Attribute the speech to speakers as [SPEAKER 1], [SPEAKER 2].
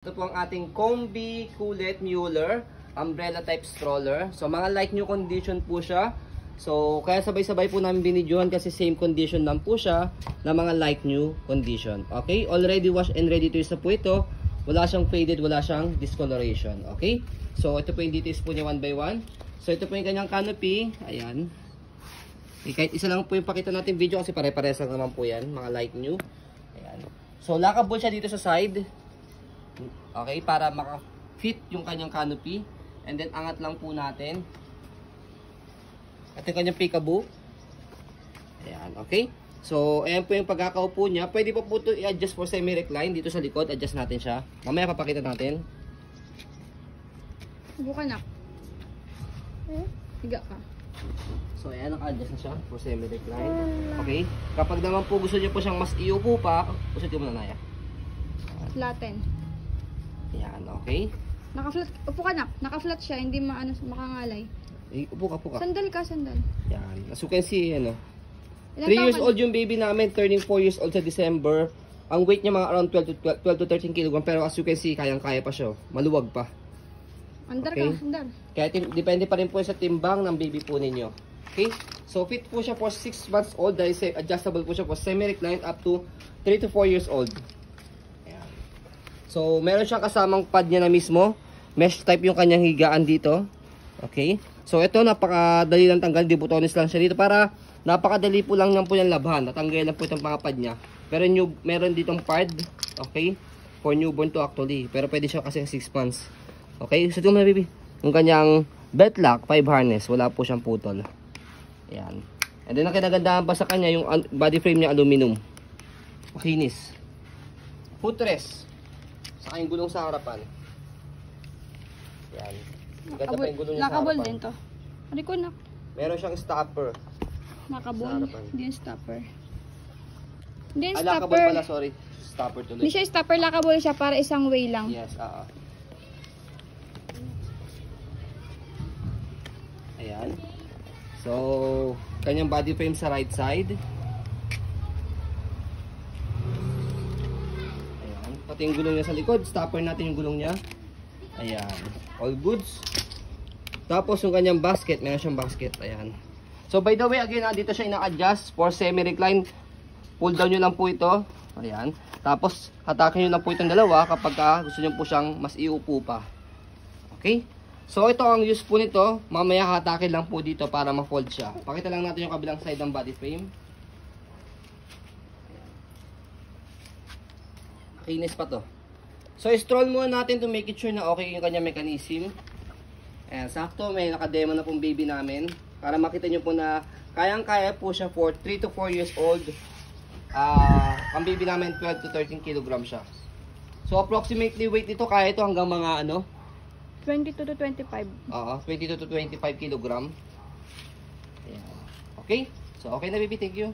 [SPEAKER 1] Ito po ang ating Combi Kulet Mueller umbrella type stroller. So mga like new condition po siya. So kaya sabay-sabay po namin binidyohan kasi same condition lang po siya na mga like new condition. Okay? Already washed and ready to use na po ito. Wala siyang faded, wala siyang discoloration. Okay? So ito po yung details po niya one by one. So ito po yung kanyang canopy. Ayan. Okay, kahit isa lang po yung pakita natin video kasi pare-pares lang naman po yan. Mga like new. Ayan. So lockable siya dito sa side. Okay, para maka-fit yung kanyang canopy. And then, angat lang po natin. At yung kanyang peekaboo. Ayan, okay. So, ayan po yung pagkakaupo niya. Pwede pa po ito i-adjust for semi-recline. Dito sa likod, adjust natin siya. Mamaya papakita natin.
[SPEAKER 2] Buka na. Higa ka.
[SPEAKER 1] So, ayan, naka-adjust na siya for semi-recline. Okay. Kapag naman po gusto niyo po siyang mas iupo pa, usod ko muna na yan.
[SPEAKER 2] Flatten.
[SPEAKER 1] Ayan, okay.
[SPEAKER 2] Naka-flat. Upo ka na. Naka-flat siya. Hindi makangalay.
[SPEAKER 1] Upo ka, upo ka.
[SPEAKER 2] Sandal ka, sandal.
[SPEAKER 1] Yan. As you can see, ano. 3
[SPEAKER 2] Ilang
[SPEAKER 1] years old yung baby namin, turning 4 years old sa December. Ang weight niya mga around 12 to 13 kg. Pero as you can see, kayang-kaya pa siya. Maluwag pa.
[SPEAKER 2] Under
[SPEAKER 1] Okay.
[SPEAKER 2] ka, under.
[SPEAKER 1] Kaya depende pa rin po sa timbang ng baby po ninyo. Okay? So fit po siya for 6 months old. Dahil adjustable po siya for semi-recline up to 3 to 4 years old. Ayan. So meron siyang kasamang pad niya na mismo. Mesh type yung kanyang higaan dito. Okay? So ito napakadali lang tanggal. Dibutones lang siya dito para napakadali po lang po yung labhan. Natanggal lang po itong mga pad niya. Pero meron ditong pad. Okay? For newborn to actually. Pero pwede siya kasi 6 months. Okay? So ito mga baby. Yung kanyang belt lock, 5 harness. Wala po siyang putol. Ayan. And then ang kinagandahan pa sa kanya, yung body frame niya aluminum. Makinis. Footrest. Saka yung gulong sa harapan. Ayan. Ganda pa yung gulong niya sa
[SPEAKER 2] Nakabol
[SPEAKER 1] harapan.
[SPEAKER 2] din to. Ano ko na?
[SPEAKER 1] Meron siyang stopper.
[SPEAKER 2] Nakabol.
[SPEAKER 1] Sa harapan.
[SPEAKER 2] Hindi yung stopper. Hindi yung
[SPEAKER 1] Lockable
[SPEAKER 2] stopper.
[SPEAKER 1] pala, sorry. Stopper tuloy.
[SPEAKER 2] Hindi siya stopper. Nakabol siya para isang way lang.
[SPEAKER 1] Yes, Ayan. So, kanyang body frame sa right side. Ayan. Pati yung gulong niya sa likod. Stopper natin yung gulong niya. Ayan. All goods. Tapos yung kanyang basket. Meron siyang basket. Ayan. So, by the way, again, dito siya ina-adjust for semi-recline. Pull down nyo lang po ito. Ayan. Tapos, hatakin nyo lang po itong dalawa kapag gusto nyo po siyang mas iupo pa. Okay? So ito ang use po nito, mamaya hatakin lang po dito para ma-fold siya. Pakita lang natin yung kabilang side ng body frame. Kinis pa to. So i-stroll muna natin to make it sure na okay yung kanyang mechanism. Ayan, sakto may nakademo na pong baby namin. Para makita nyo po na kayang-kaya po siya for 3 to 4 years old. Ang baby namin 12 to 13 kg siya. So approximately weight nito kaya ito hanggang mga
[SPEAKER 2] 22 to 25.
[SPEAKER 1] 22 to 25 kg. Ayan. Okay? So, okay na baby. Thank you.